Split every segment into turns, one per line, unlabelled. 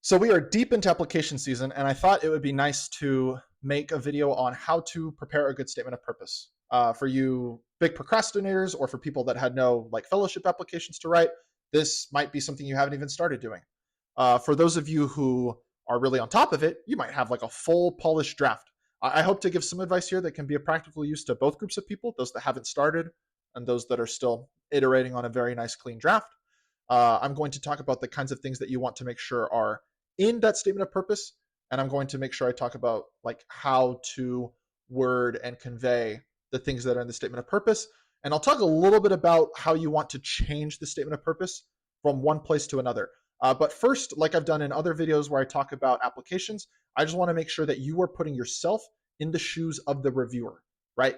So we are deep into application season, and I thought it would be nice to make a video on how to prepare a good statement of purpose. For you big procrastinators or for people that had no like fellowship applications to write, this might be something you haven't even started doing. For those of you who are really on top of it, you might have like a full polished draft. I hope to give some advice here that can be of practical use to both groups of people, those that haven't started and those that are still iterating on a very nice clean draft. I'm going to talk about the kinds of things that you want to make sure are in that statement of purpose, and I'm going to make sure I talk about like how to word and convey the things that are in the statement of purpose. And I'll talk a little bit about how you want to change the statement of purpose from one place to another. But first, like I've done in other videos where I talk about applications, I just want to make sure that you are putting yourself in the shoes of the reviewer, right?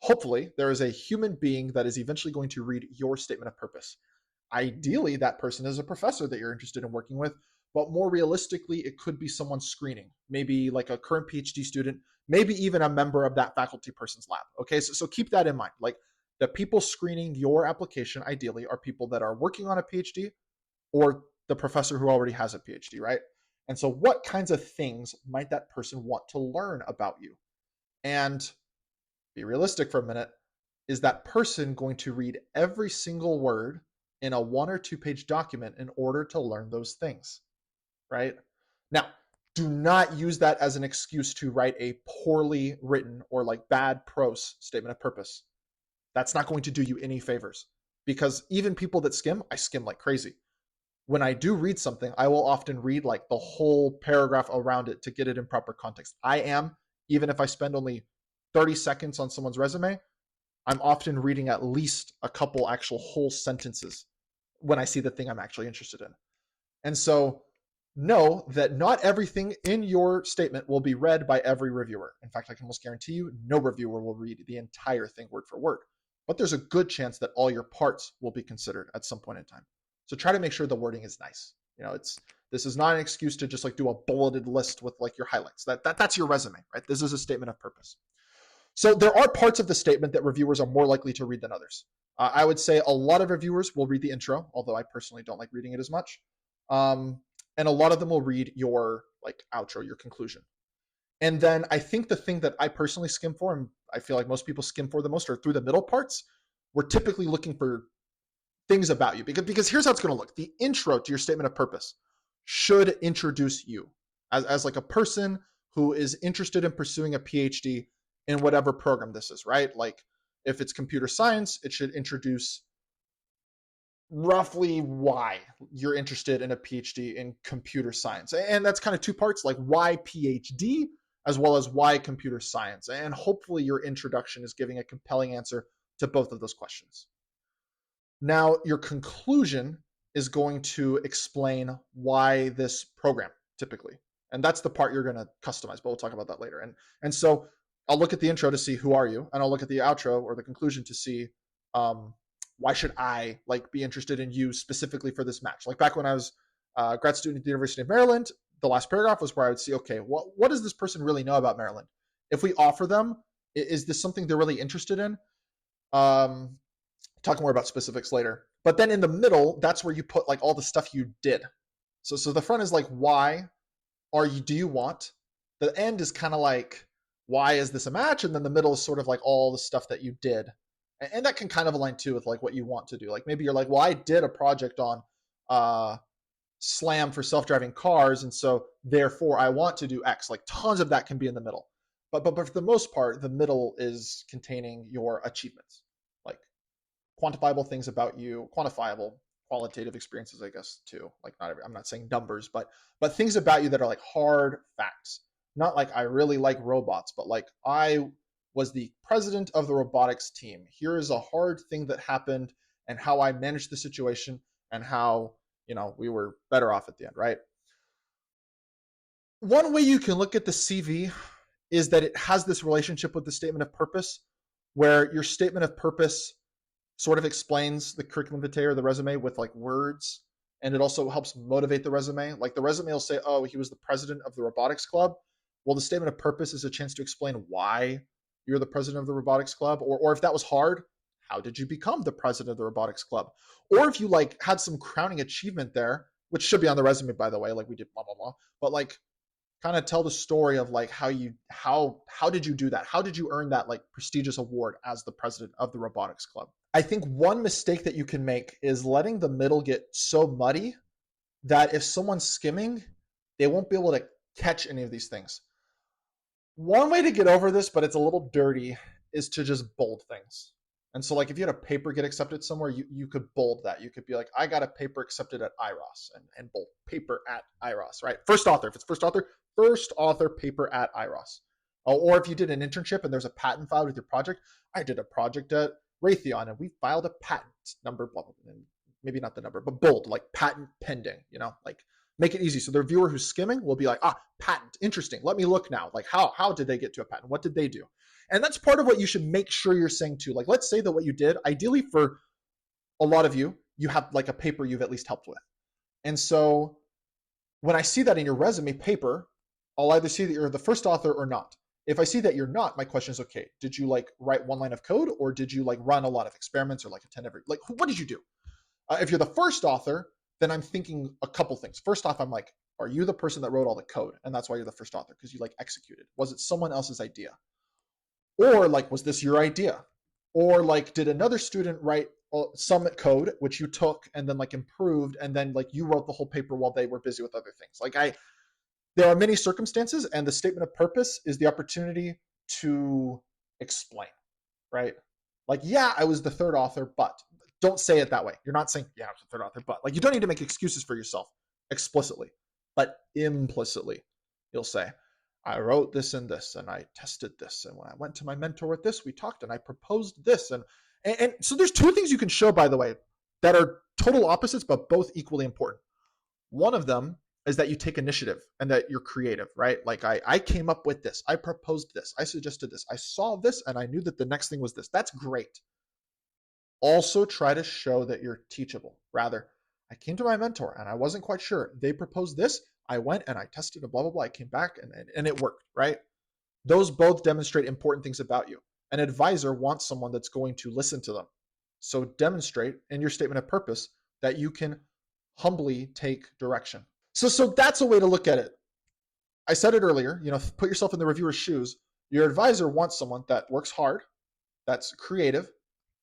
Hopefully, there is a human being that is eventually going to read your statement of purpose. Ideally, that person is a professor that you're interested in working with, but more realistically, it could be someone screening, maybe like a current PhD student, maybe even a member of that faculty person's lab. Okay, so keep that in mind. Like the people screening your application ideally are people that are working on a PhD or the professor who already has a PhD, right? And so what kinds of things might that person want to learn about you? And be realistic for a minute. Is that person going to read every single word in a 1 or 2 page document in order to learn those things? Right? Now, do not use that as an excuse to write a poorly written or like bad prose statement of purpose. That's not going to do you any favors, because even people that skim, I skim like crazy. When I do read something, I will often read like the whole paragraph around it to get it in proper context. Even if I spend only 30 seconds on someone's resume, I'm often reading at least a couple actual whole sentences when I see the thing I'm actually interested in. And so know that not everything in your statement will be read by every reviewer. In fact, I can almost guarantee you no reviewer will read the entire thing word for word. But there's a good chance that all your parts will be considered at some point in time. So try to make sure the wording is nice. This is not an excuse to just like do a bulleted list with like your highlights. That's your resume, right? This is a statement of purpose. So there are parts of the statement that reviewers are more likely to read than others. I would say a lot of reviewers will read the intro, although I personally don't like reading it as much. And a lot of them will read your like outro, your conclusion. And then I think the thing that I personally skim for, and I feel like most people skim for the most, are through the middle parts. We're typically looking for things about you, because here's how it's going to look. The intro to your statement of purpose should introduce you as like a person who is interested in pursuing a PhD in whatever program this is, right? Like if it's computer science, it should introduce roughly why you're interested in a PhD in computer science. And that's kind of 2 parts, like why PhD as well as why computer science. And hopefully your introduction is giving a compelling answer to both of those questions. Now, your conclusion is going to explain why this program typically. And that's the part you're going to customize, but we'll talk about that later. And so I'll look at the intro to see who are you, and I'll look at the outro or the conclusion to see why should I like be interested in you specifically for this match? Like back when I was a grad student at the University of Maryland, the last paragraph was where I would see, okay, what does this person really know about Maryland? If we offer them, is this something they're really interested in? Talk more about specifics later. But then in the middle, that's where you put like all the stuff you did. So the front is like, why do you want? The end is kind of like, why is this a match? And then the middle is sort of like all the stuff that you did. And that can kind of align too with like what you want to do. Like maybe you're like, well, I did a project on SLAM for self-driving cars, and so therefore I want to do X. Like tons of that can be in the middle. But for the most part, the middle is containing your achievements, like quantifiable things about you, quantifiable qualitative experiences, I guess, too. Like I'm not saying numbers, but things about you that are like hard facts. Not like I really like robots, but like I was the president of the robotics team. Here is a hard thing that happened and how I managed the situation and how, we were better off at the end, right? One way you can look at the CV is that it has this relationship with the statement of purpose, where your statement of purpose sort of explains the curriculum vitae or the resume with like words, and it also helps motivate the resume. Like the resume will say, oh, he was the president of the robotics club. Well, the statement of purpose is a chance to explain why you're the president of the robotics club, or if that was hard, how did you become the president of the robotics club? Or if you like had some crowning achievement there, which should be on the resume, by the way, like we did blah, blah, blah. But like kind of tell the story of like how did you do that? How did you earn that like prestigious award as the president of the robotics club? I think one mistake that you can make is letting the middle get so muddy that if someone's skimming, they won't be able to catch any of these things. One way to get over this, but it's a little dirty, is to just bold things. And so like if you had a paper get accepted somewhere, you could bold that. You could be like, I got a paper accepted at IROS, and bold paper at IROS, right? First author. If it's first author paper at IROS. Or if you did an internship and there's a patent filed with your project, I did a project at Raytheon and we filed a patent number, blah, blah, blah. Maybe not the number, but bold, like patent pending, like make it easy. So their viewer who's skimming will be like, patent, interesting. Let me look now. Like how did they get to a patent? What did they do? And that's part of what you should make sure you're saying too. Like, let's say that what you did, ideally for a lot of you have like a paper you've at least helped with. And so when I see that in your resume paper, I'll either see that you're the first author or not. If I see that you're not, my question is, okay, did you like write one line of code, or did you like run a lot of experiments, or like attend every, like what did you do? If you're the first author, then I'm thinking a couple things. First off, I'm like, are you the person that wrote all the code? And that's why you're the first author, because you like executed. Was it someone else's idea? Or like, was this your idea? Or like, did another student write some code, which you took and then like improved, and then like you wrote the whole paper while they were busy with other things? Like there are many circumstances, and the statement of purpose is the opportunity to explain, right? Like, yeah, I was the third author, but don't say it that way. You're not saying, yeah, I was the third author, but like you don't need to make excuses for yourself explicitly, but implicitly you'll say, I wrote this and this, and I tested this, and when I went to my mentor with this, we talked and I proposed this. And so there's two things you can show, by the way, that are total opposites, but both equally important. One of them is that you take initiative and that you're creative, right? Like I came up with this, I proposed this, I suggested this, I saw this, and I knew that the next thing was this. That's great. Also try to show that you're teachable. Rather, I came to my mentor and I wasn't quite sure. They proposed this, I went and I tested it, blah, blah, blah. I came back and it worked, right? Those both demonstrate important things about you. An advisor wants someone that's going to listen to them. So demonstrate in your statement of purpose that you can humbly take direction. So that's a way to look at it. I said it earlier, put yourself in the reviewer's shoes. Your advisor wants someone that works hard, that's creative,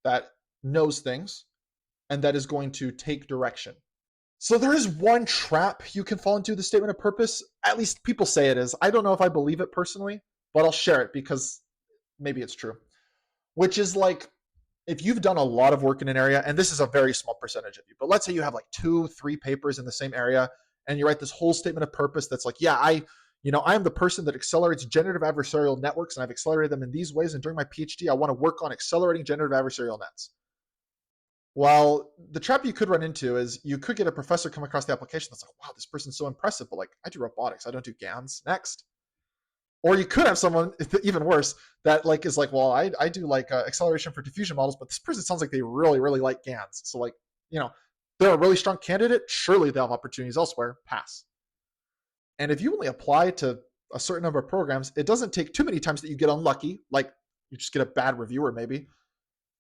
that knows things, and that is going to take direction. So there is one trap you can fall into the statement of purpose. At least people say it is. I don't know if I believe it personally, but I'll share it because maybe it's true. Which is like, if you've done a lot of work in an area, and this is a very small percentage of you, but let's say you have like 2-3 papers in the same area, and you write this whole statement of purpose that's like, yeah, I am the person that accelerates generative adversarial networks, and I've accelerated them in these ways, and during my PhD, I want to work on accelerating generative adversarial nets. Well, the trap you could run into is you could get a professor come across the application that's like, wow, this person's so impressive, but like, I do robotics, I don't do GANs, next. Or you could have someone, even worse, that like is like, well, I do like acceleration for diffusion models, but this person sounds like they really, really like GANs. So like, they're a really strong candidate, surely they'll have opportunities elsewhere, pass. And if you only apply to a certain number of programs, it doesn't take too many times that you get unlucky, like you just get a bad reviewer maybe,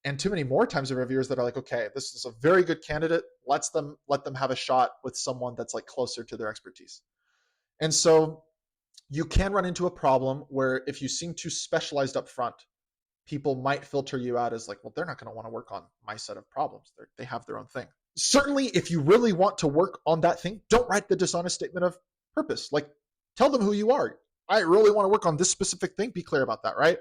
and too many more times of reviewers that are like, okay, this is a very good candidate, let them have a shot with someone that's like closer to their expertise. And so you can run into a problem where if you seem too specialized up front, people might filter you out as like, well, they're not going to want to work on my set of problems. They have their own thing. Certainly, if you really want to work on that thing, don't write the dishonest statement of purpose. Like, tell them who you are. I really want to work on this specific thing. Be clear about that, right?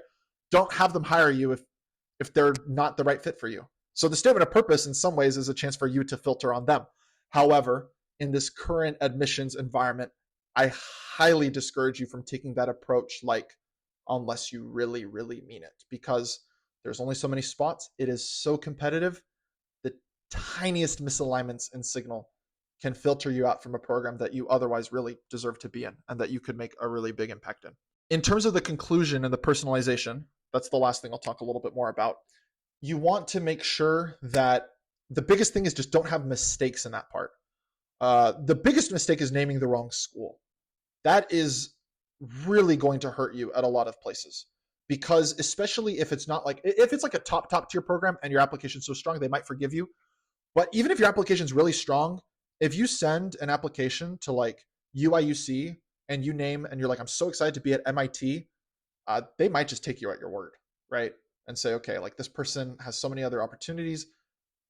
Don't have them hire you if they're not the right fit for you. So the statement of purpose in some ways is a chance for you to filter on them. However, in this current admissions environment, I highly discourage you from taking that approach, like, unless you really, really mean it, because there's only so many spots. It is so competitive. The tiniest misalignments in signal can filter you out from a program that you otherwise really deserve to be in and that you could make a really big impact in. In terms of the conclusion and the personalization, that's the last thing I'll talk a little bit more about. You want to make sure that the biggest thing is just don't have mistakes in that part. The biggest mistake is naming the wrong school. That is really going to hurt you at a lot of places, because especially if it's not like, if it's like a top tier program and your application is so strong, they might forgive you. But even if your application is really strong, If you send an application to like UIUC and you name and you're like, I'm so excited to be at MIT, they might just take you at your word, right? And say, okay, like this person has so many other opportunities.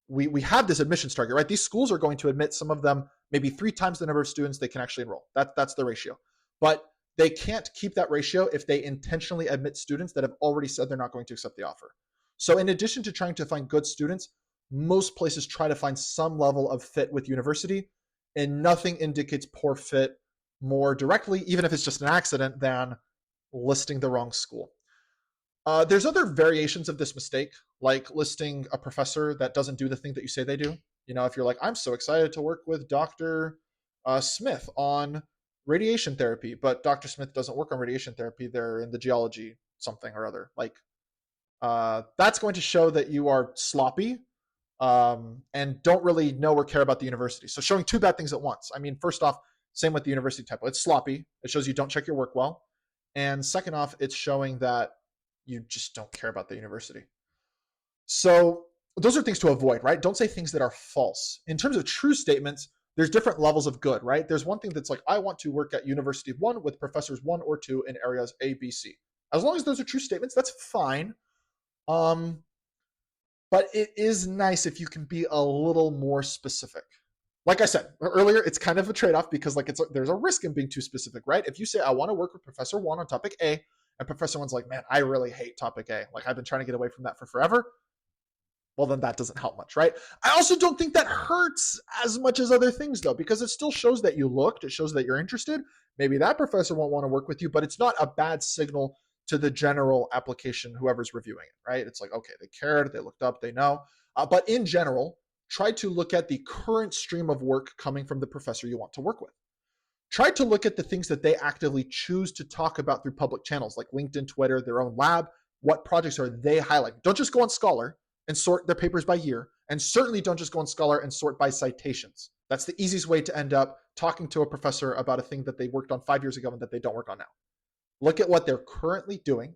We have this admissions target, right? These schools are going to admit some of them maybe 3 times the number of students they can actually enroll. That's the ratio. But they can't keep that ratio if they intentionally admit students that have already said they're not going to accept the offer. So in addition to trying to find good students, most places try to find some level of fit with university, and nothing indicates poor fit more directly, even if it's just an accident, than listing the wrong school. There's other variations of this mistake, like listing a professor that doesn't do the thing that you say they do. You know, if you're like, I'm so excited to work with Dr. Smith on radiation therapy, but Dr. Smith doesn't work on radiation therapy. They're in the geology something or other. Like, that's going to show that you are sloppy and don't really know or care about the university. So showing two bad things at once. I mean, first off, same with the university typo. It's sloppy. It shows you don't check your work well. And second off, it's showing that you just don't care about the university. So those are things to avoid, right? Don't say things that are false. In terms of true statements, there's different levels of good, right? There's one thing that's like, I want to work at University 1 with professors 1 or 2 in areas A, B, C. As long as those are true statements, that's fine. But it is nice if you can be a little more specific. Like I said earlier, it's kind of a trade-off because like there's a risk in being too specific, right? If you say, I want to work with Professor 1 on topic A, and Professor 1's like, man, I really hate topic A. Like I've been trying to get away from that for forever. Well, then that doesn't help much, right? I also don't think that hurts as much as other things, though, because it still shows that you looked. It shows that you're interested. Maybe that professor won't want to work with you, but it's not a bad signal to the general application, whoever's reviewing it, right? It's like, okay, they cared, they looked up, they know. But in general, try to look at the current stream of work coming from the professor you want to work with. Try to look at the things that they actively choose to talk about through public channels like LinkedIn, Twitter, their own lab. What projects are they highlighting? Don't just go on Scholar and sort their papers by year. And certainly don't just go on Scholar and sort by citations. That's the easiest way to end up talking to a professor about a thing that they worked on 5 years ago and that they don't work on now. Look at what they're currently doing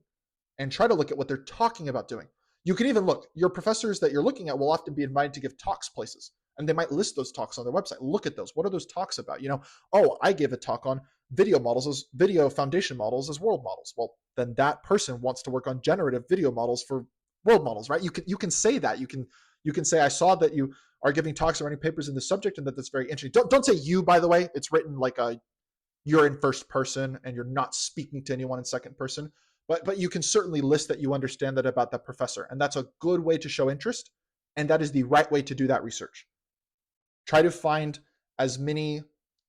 and try to look at what they're talking about doing. You can even look, your professors that you're looking at will often be invited to give talks places, and they might list those talks on their website. Look at those. What are those talks about? You know, oh, I gave a talk on video models as video foundation models as world models. Well, then that person wants to work on generative video models for world models, right? You can say that. You can say, I saw that you are giving talks or writing papers in this subject and that's very interesting. Don't say you, by the way. It's written like you're in first person and you're not speaking to anyone in second person. But you can certainly list that you understand that about that professor. And that's a good way to show interest. And that is the right way to do that research. Try to find as many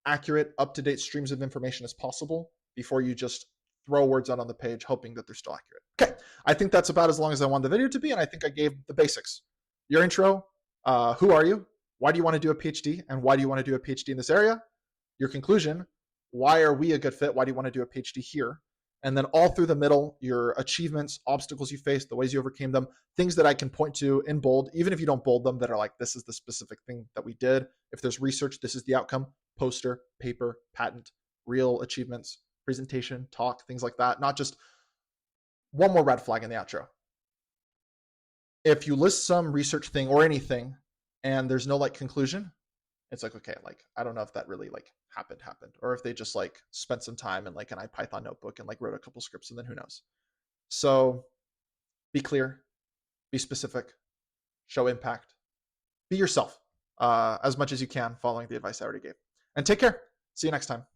accurate, up-to-date streams of information as possible before you just throw words out on the page hoping that they're still accurate. Okay, I think that's about as long as I want the video to be, and I think I gave the basics. Your intro, who are you? Why do you want to do a PhD? And why do you want to do a PhD in this area? Your conclusion, why are we a good fit? Why do you want to do a PhD here? And then all through the middle, your achievements, obstacles you faced, the ways you overcame them, things that I can point to in bold, even if you don't bold them, that are like, this is the specific thing that we did. If there's research, this is the outcome. Poster, paper, patent, real achievements, presentation, talk, things like that. Not just one more red flag in the outro. If you list some research thing or anything and there's no like conclusion, it's like, okay, like, I don't know if that really like happened, or if they just like spent some time in like an IPython notebook and like wrote a couple scripts and then who knows. So be clear, be specific, show impact, be yourself as much as you can following the advice I already gave. And take care. See you next time.